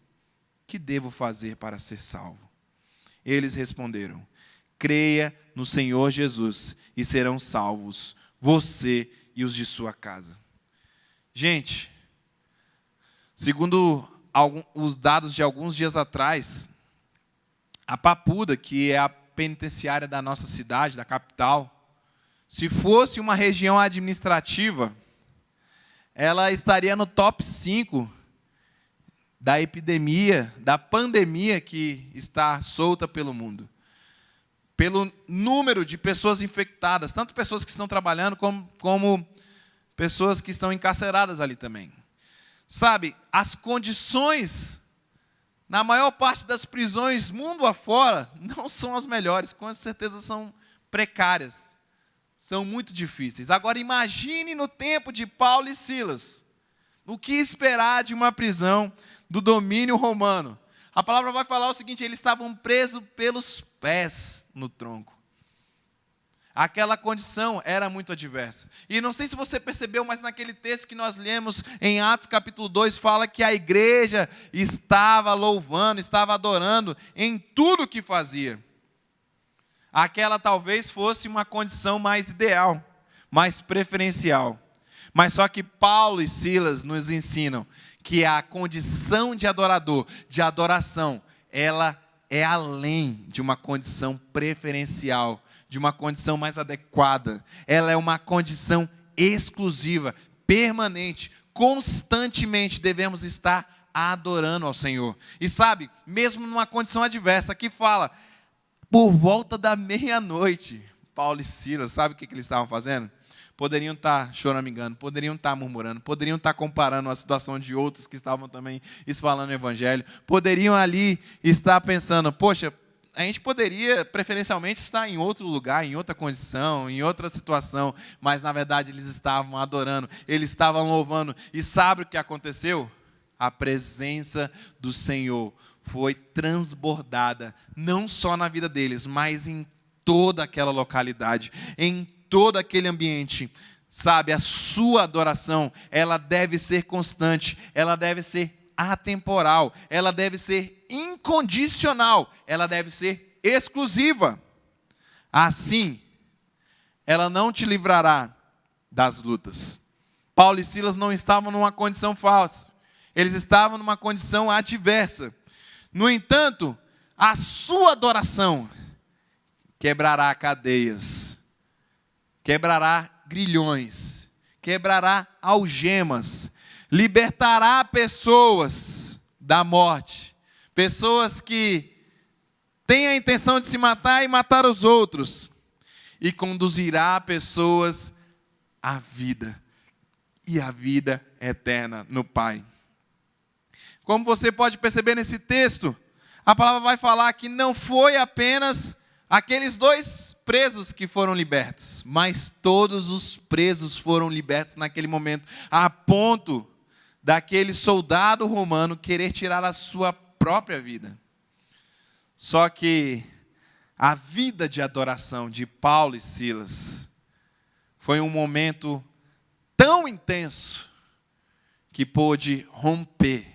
que devo fazer para ser salvo? Eles responderam: creia no Senhor Jesus e serão salvos, você e os de sua casa. Gente, segundo os dados de alguns dias atrás, a Papuda, que é a penitenciária da nossa cidade, da capital, se fosse uma região administrativa, ela estaria no top 5 da epidemia, da pandemia que está solta pelo mundo. Pelo número de pessoas infectadas, tanto pessoas que estão trabalhando, como pessoas que estão encarceradas ali também. Sabe, as condições, na maior parte das prisões, mundo afora, não são as melhores, com certeza são precárias. São muito difíceis. Agora imagine no tempo de Paulo e Silas. O que esperar de uma prisão do domínio romano? A palavra vai falar o seguinte: eles estavam presos pelos pés no tronco. Aquela condição era muito adversa. E não sei se você percebeu, mas naquele texto que nós lemos em Atos capítulo 2, fala que a igreja estava louvando, estava adorando em tudo o que fazia. Aquela talvez fosse uma condição mais ideal, mais preferencial. Mas só que Paulo e Silas nos ensinam que a condição de adorador, de adoração, ela é além de uma condição preferencial, de uma condição mais adequada. Ela é uma condição exclusiva, permanente, constantemente devemos estar adorando ao Senhor. E sabe, mesmo numa condição adversa, aqui fala, por volta da meia-noite, Paulo e Silas, sabe o que eles estavam fazendo? Poderiam estar choramingando, poderiam estar murmurando, poderiam estar comparando a situação de outros que estavam também espalhando o evangelho, poderiam ali estar pensando, poxa, a gente poderia preferencialmente estar em outro lugar, em outra condição, em outra situação, mas na verdade eles estavam adorando, eles estavam louvando, e sabe o que aconteceu? A presença do Senhor foi transbordada, não só na vida deles, mas em toda aquela localidade, em todo aquele ambiente. Sabe, a sua adoração, ela deve ser constante, ela deve ser atemporal, ela deve ser incondicional, ela deve ser exclusiva. Assim, ela não te livrará das lutas. Paulo e Silas não estavam numa condição falsa, eles estavam numa condição adversa. No entanto, a sua adoração quebrará cadeias, quebrará grilhões, quebrará algemas, libertará pessoas da morte, pessoas que têm a intenção de se matar e matar os outros, e conduzirá pessoas à vida, e à vida eterna no Pai. Como você pode perceber nesse texto, a palavra vai falar que não foi apenas aqueles 2 presos que foram libertos, mas todos os presos foram libertos naquele momento, a ponto daquele soldado romano querer tirar a sua própria vida. Só que a vida de adoração de Paulo e Silas foi um momento tão intenso que pôde romper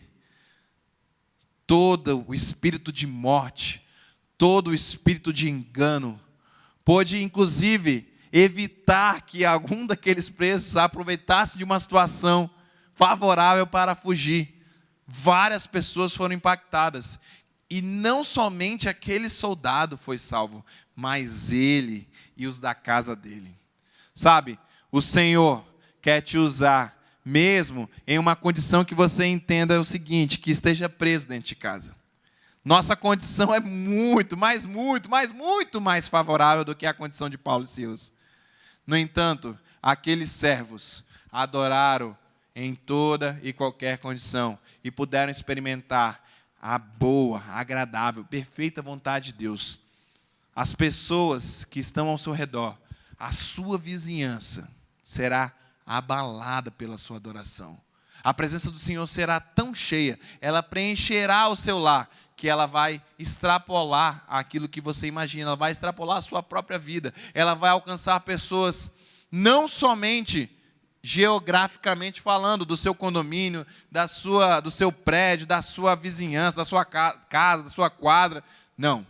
todo o espírito de morte, todo o espírito de engano, pôde inclusive evitar que algum daqueles presos aproveitasse de uma situação favorável para fugir. Várias pessoas foram impactadas, e não somente aquele soldado foi salvo, mas ele e os da casa dele. Sabe, o Senhor quer te usar, mesmo em uma condição que você entenda o seguinte, que esteja preso dentro de casa. Nossa condição é muito mais favorável do que a condição de Paulo e Silas. No entanto, aqueles servos adoraram em toda e qualquer condição e puderam experimentar a boa, agradável, perfeita vontade de Deus. As pessoas que estão ao seu redor, a sua vizinhança será abalada pela sua adoração. A presença do Senhor será tão cheia, ela preencherá o seu lar, que ela vai extrapolar aquilo que você imagina, ela vai extrapolar a sua própria vida, ela vai alcançar pessoas, não somente geograficamente falando, do seu condomínio, do seu prédio, da sua vizinhança, da sua casa, da sua quadra, não.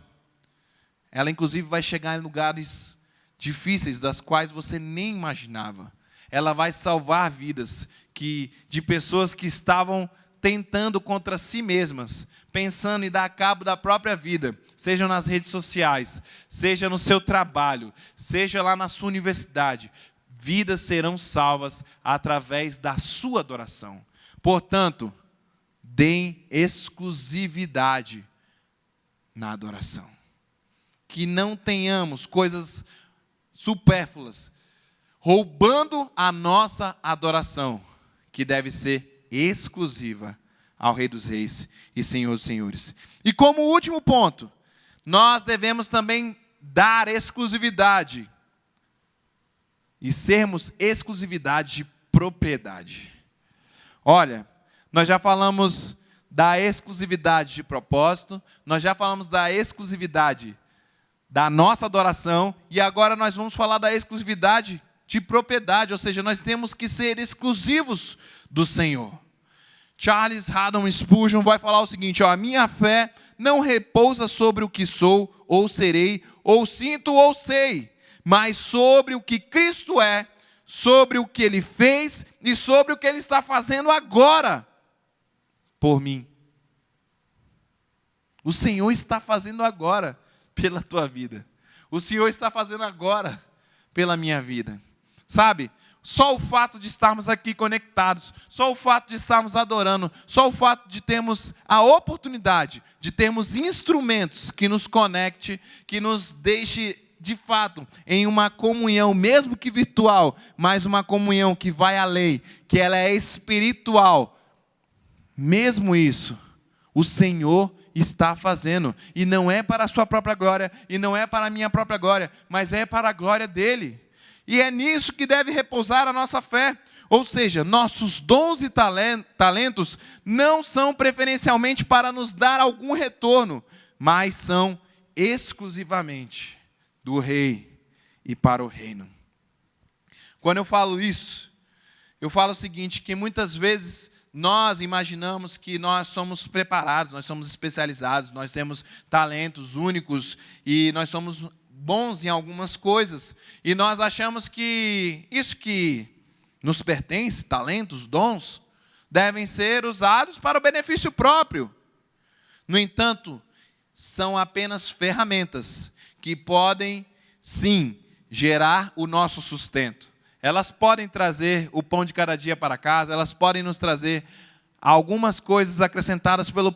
Ela inclusive vai chegar em lugares difíceis, das quais você nem imaginava. Ela vai salvar vidas de pessoas que estavam tentando contra si mesmas, pensando em dar cabo da própria vida, seja nas redes sociais, seja no seu trabalho, seja lá na sua universidade. Vidas serão salvas através da sua adoração. Portanto, deem exclusividade na adoração. Que não tenhamos coisas supérfluas roubando a nossa adoração, que deve ser exclusiva ao Rei dos Reis e Senhor dos Senhores. E como último ponto, nós devemos também dar exclusividade e sermos exclusividade de propriedade. Olha, nós já falamos da exclusividade de propósito, nós já falamos da exclusividade da nossa adoração, e agora nós vamos falar da exclusividade de propriedade, ou seja, nós temos que ser exclusivos do Senhor. Charles Haddon Spurgeon vai falar o seguinte, a minha fé não repousa sobre o que sou, ou serei, ou sinto, ou sei, mas sobre o que Cristo é, sobre o que Ele fez e sobre o que Ele está fazendo agora por mim. O Senhor está fazendo agora pela tua vida. O Senhor está fazendo agora pela minha vida. Sabe, só o fato de estarmos aqui conectados, só o fato de estarmos adorando, só o fato de termos a oportunidade, de termos instrumentos que nos conecte, que nos deixe de fato em uma comunhão, mesmo que virtual, mas uma comunhão que vai além, que ela é espiritual. Mesmo isso, o Senhor está fazendo, e não é para a sua própria glória, e não é para a minha própria glória, mas é para a glória dEle. E é nisso que deve repousar a nossa fé. Ou seja, nossos dons e talentos não são preferencialmente para nos dar algum retorno, mas são exclusivamente do Rei e para o reino. Quando eu falo isso, eu falo o seguinte, que muitas vezes nós imaginamos que nós somos preparados, nós somos especializados, nós temos talentos únicos e nós somos bons em algumas coisas, e nós achamos que isso que nos pertence, talentos, dons, devem ser usados para o benefício próprio. No entanto, são apenas ferramentas que podem, sim, gerar o nosso sustento. Elas podem trazer o pão de cada dia para casa, elas podem nos trazer algumas coisas acrescentadas pelo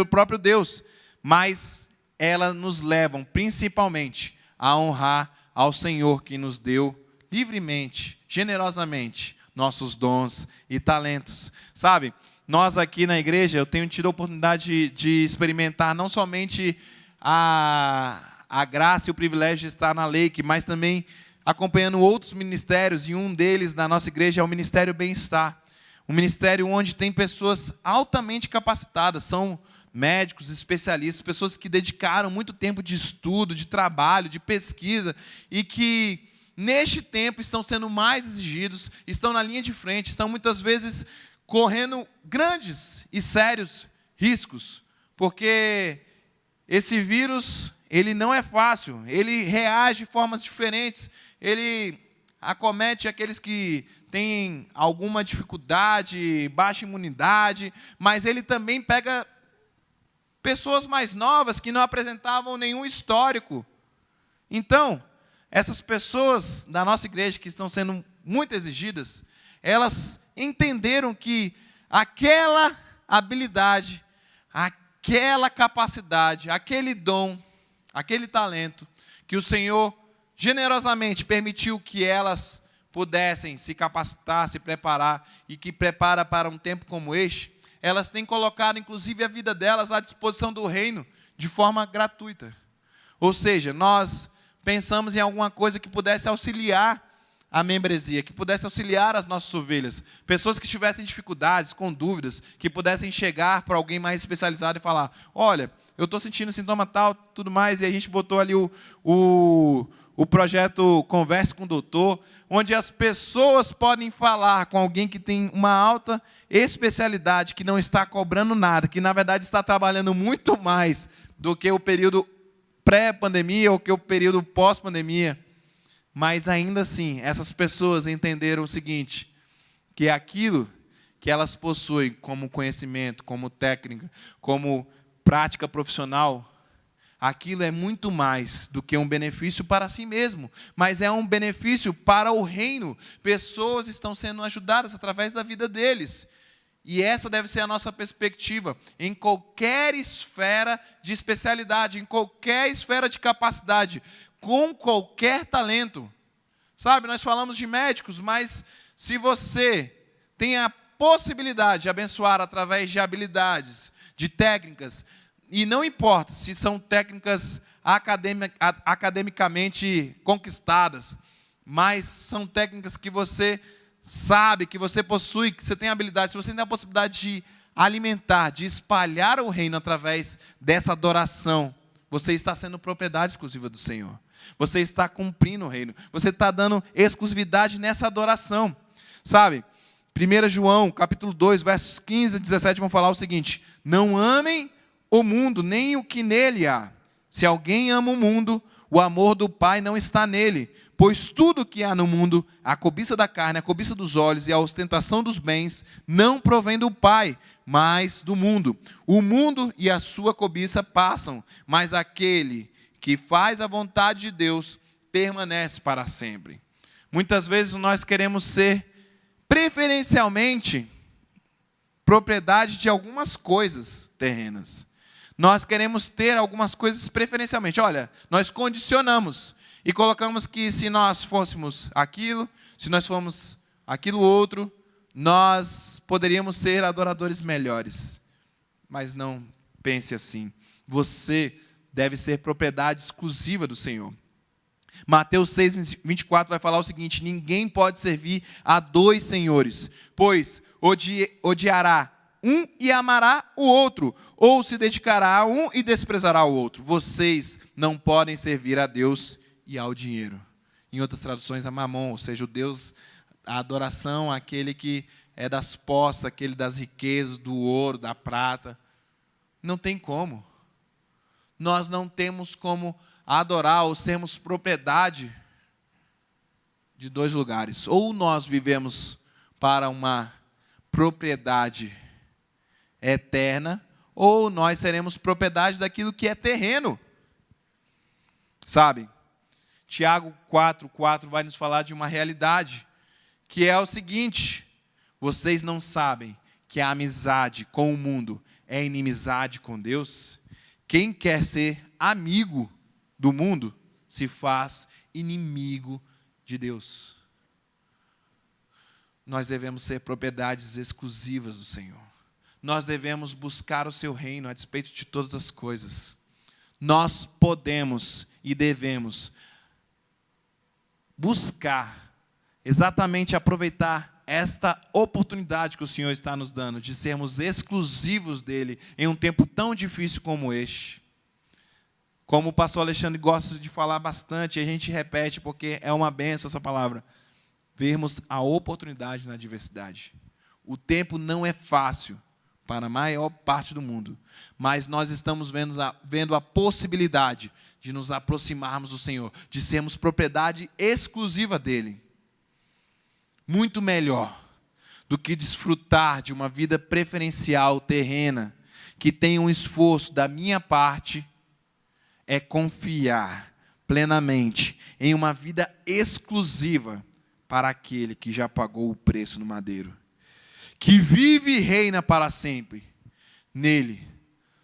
próprio Deus, mas elas nos levam principalmente a honrar ao Senhor que nos deu livremente, generosamente, nossos dons e talentos. Sabe, nós aqui na igreja, eu tenho tido a oportunidade de experimentar não somente a graça e o privilégio de estar na Lake, mas também acompanhando outros ministérios, e um deles na nossa igreja é o Ministério Bem-Estar. Um ministério onde tem pessoas altamente capacitadas, são médicos, especialistas, pessoas que dedicaram muito tempo de estudo, de trabalho, de pesquisa, e que neste tempo estão sendo mais exigidos, estão na linha de frente, estão muitas vezes correndo grandes e sérios riscos, porque esse vírus, ele não é fácil, ele reage de formas diferentes, ele acomete aqueles que têm alguma dificuldade, baixa imunidade, mas ele também pega pessoas mais novas que não apresentavam nenhum histórico. Então, essas pessoas da nossa igreja que estão sendo muito exigidas, elas entenderam que aquela habilidade, aquela capacidade, aquele dom, aquele talento que o Senhor generosamente permitiu que elas pudessem se capacitar, se preparar, e que prepara para um tempo como este, elas têm colocado, inclusive, a vida delas à disposição do reino de forma gratuita. Ou seja, nós pensamos em alguma coisa que pudesse auxiliar a membresia, que pudesse auxiliar as nossas ovelhas. Pessoas que tivessem dificuldades, com dúvidas, que pudessem chegar para alguém mais especializado e falar, olha, eu estou sentindo sintoma tal, tudo mais, e a gente botou ali o projeto Converse com o Doutor, onde as pessoas podem falar com alguém que tem uma alta especialidade, que não está cobrando nada, que na verdade está trabalhando muito mais do que o período pré-pandemia ou que o período pós-pandemia. Mas ainda assim, essas pessoas entenderam o seguinte, que aquilo que elas possuem como conhecimento, como técnica, como prática profissional, aquilo é muito mais do que um benefício para si mesmo, mas é um benefício para o reino. Pessoas estão sendo ajudadas através da vida deles. E essa deve ser a nossa perspectiva em qualquer esfera de especialidade, em qualquer esfera de capacidade, com qualquer talento. Sabe, nós falamos de médicos, mas se você tem a possibilidade de abençoar através de habilidades, de técnicas, e não importa se são técnicas academicamente conquistadas, mas são técnicas que você sabe, que você possui, que você tem habilidade, se você tem a possibilidade de alimentar, de espalhar o reino através dessa adoração, você está sendo propriedade exclusiva do Senhor. Você está cumprindo o reino. Você está dando exclusividade nessa adoração. Sabe? 1 João, capítulo 2, versos 15 a 17, vão falar o seguinte, não amem o mundo, nem o que nele há. Se alguém ama o mundo, o amor do Pai não está nele. Pois tudo que há no mundo, a cobiça da carne, a cobiça dos olhos e a ostentação dos bens, não provém do Pai, mas do mundo. O mundo e a sua cobiça passam, mas aquele que faz a vontade de Deus permanece para sempre. Muitas vezes nós queremos ser, preferencialmente, propriedade de algumas coisas terrenas. Nós queremos ter algumas coisas preferencialmente. Olha, nós condicionamos e colocamos que se nós fôssemos aquilo, se nós fôssemos aquilo outro, nós poderíamos ser adoradores melhores. Mas não pense assim. Você deve ser propriedade exclusiva do Senhor. Mateus 6, 24 vai falar o seguinte, ninguém pode servir a dois senhores, pois odiará um e amará o outro, ou se dedicará a um e desprezará o outro. Vocês não podem servir a Deus e ao dinheiro. Em outras traduções, a mamon, ou seja, o Deus, a adoração, aquele que é das posses, aquele das riquezas, do ouro, da prata. Não tem como. Nós não temos como adorar ou sermos propriedade de dois lugares. Ou nós vivemos para uma propriedade eterna, ou nós seremos propriedade daquilo que é terreno. Sabe? Tiago 4:4 vai nos falar de uma realidade, que é o seguinte, vocês não sabem que a amizade com o mundo é inimizade com Deus? Quem quer ser amigo do mundo se faz inimigo de Deus. Nós devemos ser propriedades exclusivas do Senhor. Nós devemos buscar o seu reino a despeito de todas as coisas. Nós podemos e devemos buscar, exatamente aproveitar esta oportunidade que o Senhor está nos dando, de sermos exclusivos dele em um tempo tão difícil como este. Como o pastor Alexandre gosta de falar bastante, a gente repete porque é uma bênção essa palavra, vermos a oportunidade na adversidade. O tempo não é fácil para a maior parte do mundo, mas nós estamos vendo a possibilidade de nos aproximarmos do Senhor, de sermos propriedade exclusiva dEle. Muito melhor do que desfrutar de uma vida preferencial terrena, que tem um esforço da minha parte, é confiar plenamente em uma vida exclusiva para aquele que já pagou o preço no madeiro, que vive e reina para sempre. Nele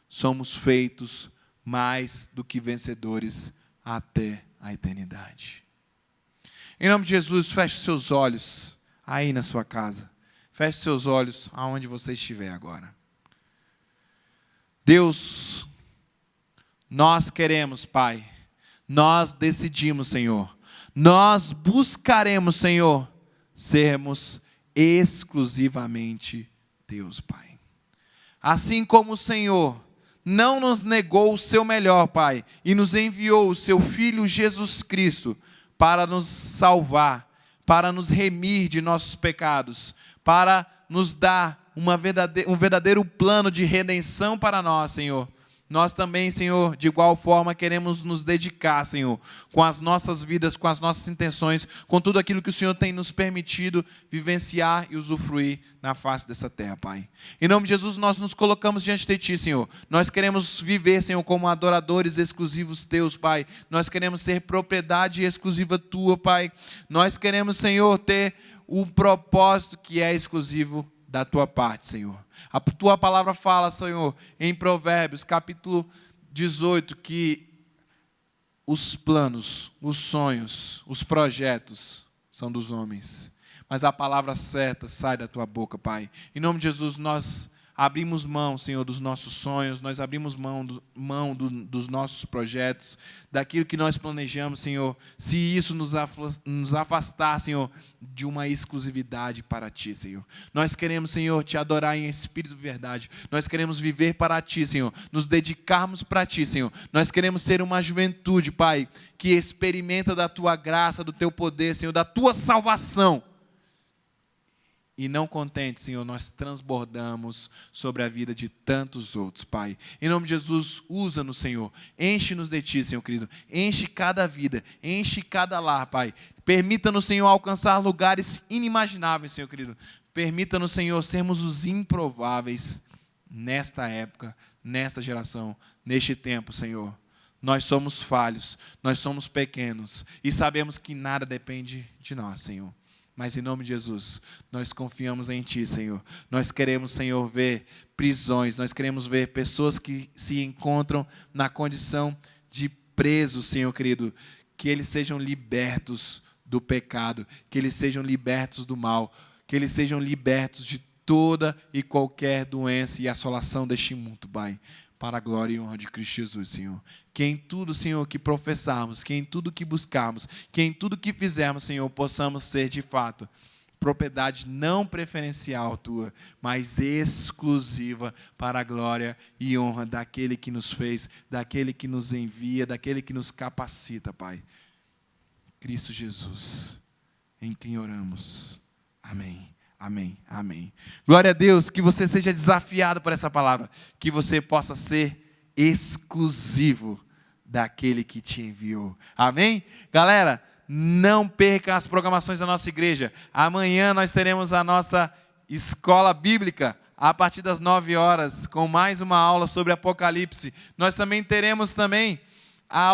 somos feitos mais do que vencedores até a eternidade. Em nome de Jesus, feche seus olhos aí na sua casa. Feche seus olhos aonde você estiver agora. Deus, nós queremos, Pai, nós decidimos, Senhor, nós buscaremos, Senhor, sermos exclusivamente Teus, Pai. Assim como o Senhor não nos negou o seu melhor, Pai, e nos enviou o seu Filho Jesus Cristo para nos salvar, para nos remir de nossos pecados, para nos dar um verdadeiro plano de redenção para nós, Senhor. Nós também, Senhor, de igual forma queremos nos dedicar, Senhor, com as nossas vidas, com as nossas intenções, com tudo aquilo que o Senhor tem nos permitido vivenciar e usufruir na face dessa terra, Pai. Em nome de Jesus, nós nos colocamos diante de Ti, Senhor. Nós queremos viver, Senhor, como adoradores exclusivos Teus, Pai. Nós queremos ser propriedade exclusiva Tua, Pai. Nós queremos, Senhor, ter um propósito que é exclusivo da Tua parte, Senhor. A Tua palavra fala, Senhor, em Provérbios, capítulo 18, que os planos, os sonhos, os projetos são dos homens, mas a palavra certa sai da Tua boca, Pai. Em nome de Jesus, nós abrimos mão, Senhor, dos nossos sonhos, nós abrimos mão dos nossos projetos, daquilo que nós planejamos, Senhor, se isso nos afastar, Senhor, de uma exclusividade para Ti, Senhor. Nós queremos, Senhor, Te adorar em espírito e verdade, nós queremos viver para Ti, Senhor, nos dedicarmos para Ti, Senhor. Nós queremos ser uma juventude, Pai, que experimenta da Tua graça, do Teu poder, Senhor, da Tua salvação. E não contente, Senhor, nós transbordamos sobre a vida de tantos outros, Pai. Em nome de Jesus, usa-nos, Senhor. Enche-nos de Ti, Senhor querido. Enche cada vida, enche cada lar, Pai. Permita-nos, Senhor, alcançar lugares inimagináveis, Senhor querido. Permita-nos, Senhor, sermos os improváveis nesta época, nesta geração, neste tempo, Senhor. Nós somos falhos, nós somos pequenos e sabemos que nada depende de nós, Senhor. Mas em nome de Jesus, nós confiamos em Ti, Senhor. Nós queremos, Senhor, ver prisões, nós queremos ver pessoas que se encontram na condição de presos, Senhor querido, que eles sejam libertos do pecado, que eles sejam libertos do mal, que eles sejam libertos de toda e qualquer doença e assolação deste mundo, Pai. Para a glória e honra de Cristo Jesus, Senhor. Que em tudo, Senhor, que professarmos, que em tudo que buscarmos, que em tudo que fizermos, Senhor, possamos ser, de fato, propriedade não preferencial Tua, mas exclusiva para a glória e honra daquele que nos fez, daquele que nos envia, daquele que nos capacita, Pai. Cristo Jesus, em quem oramos. Amém. Amém, amém. Glória a Deus, que você seja desafiado por essa palavra, que você possa ser exclusivo daquele que te enviou. Amém? Galera, não percam as programações da nossa igreja. Amanhã nós teremos a nossa escola bíblica, a partir das 9 horas, com mais uma aula sobre Apocalipse. Nós também teremos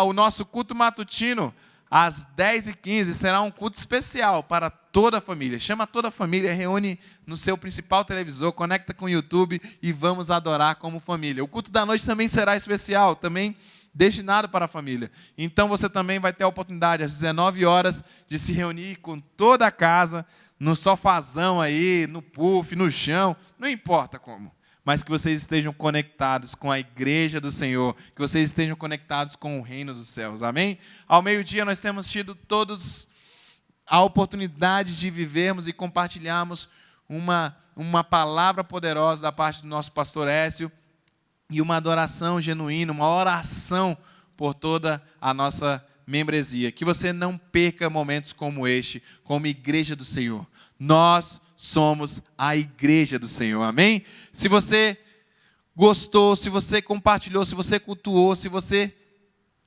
o nosso culto matutino, às 10h15, será um culto especial para toda a família. Chama toda a família, reúne no seu principal televisor, conecta com o YouTube e vamos adorar como família. O culto da noite também será especial, também destinado para a família. Então você também vai ter a oportunidade, às 19 horas, de se reunir com toda a casa, no sofazão aí, no puff, no chão, não importa como. Mas que vocês estejam conectados com a igreja do Senhor, que vocês estejam conectados com o reino dos céus, amém? Ao meio-dia nós temos tido todos a oportunidade de vivermos e compartilharmos uma palavra poderosa da parte do nosso pastor Écio, e uma adoração genuína, uma oração por toda a nossa membresia. Que você não perca momentos como este, como igreja do Senhor. Nós somos a igreja do Senhor, amém? Se você gostou, se você compartilhou, se você cultuou, se você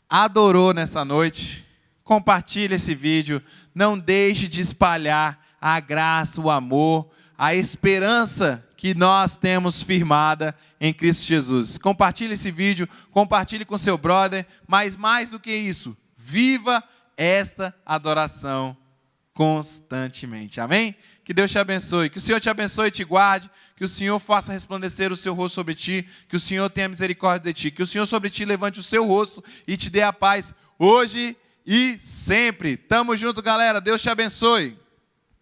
adorou nessa noite, compartilhe esse vídeo, não deixe de espalhar a graça, o amor, a esperança que nós temos firmada em Cristo Jesus. Compartilhe esse vídeo, compartilhe com seu brother, mas mais do que isso, viva esta adoração constantemente, amém? Que Deus te abençoe, que o Senhor te abençoe e te guarde, que o Senhor faça resplandecer o seu rosto sobre ti, que o Senhor tenha misericórdia de ti, que o Senhor sobre ti levante o seu rosto e te dê a paz hoje e sempre. Tamo junto, galera, Deus te abençoe.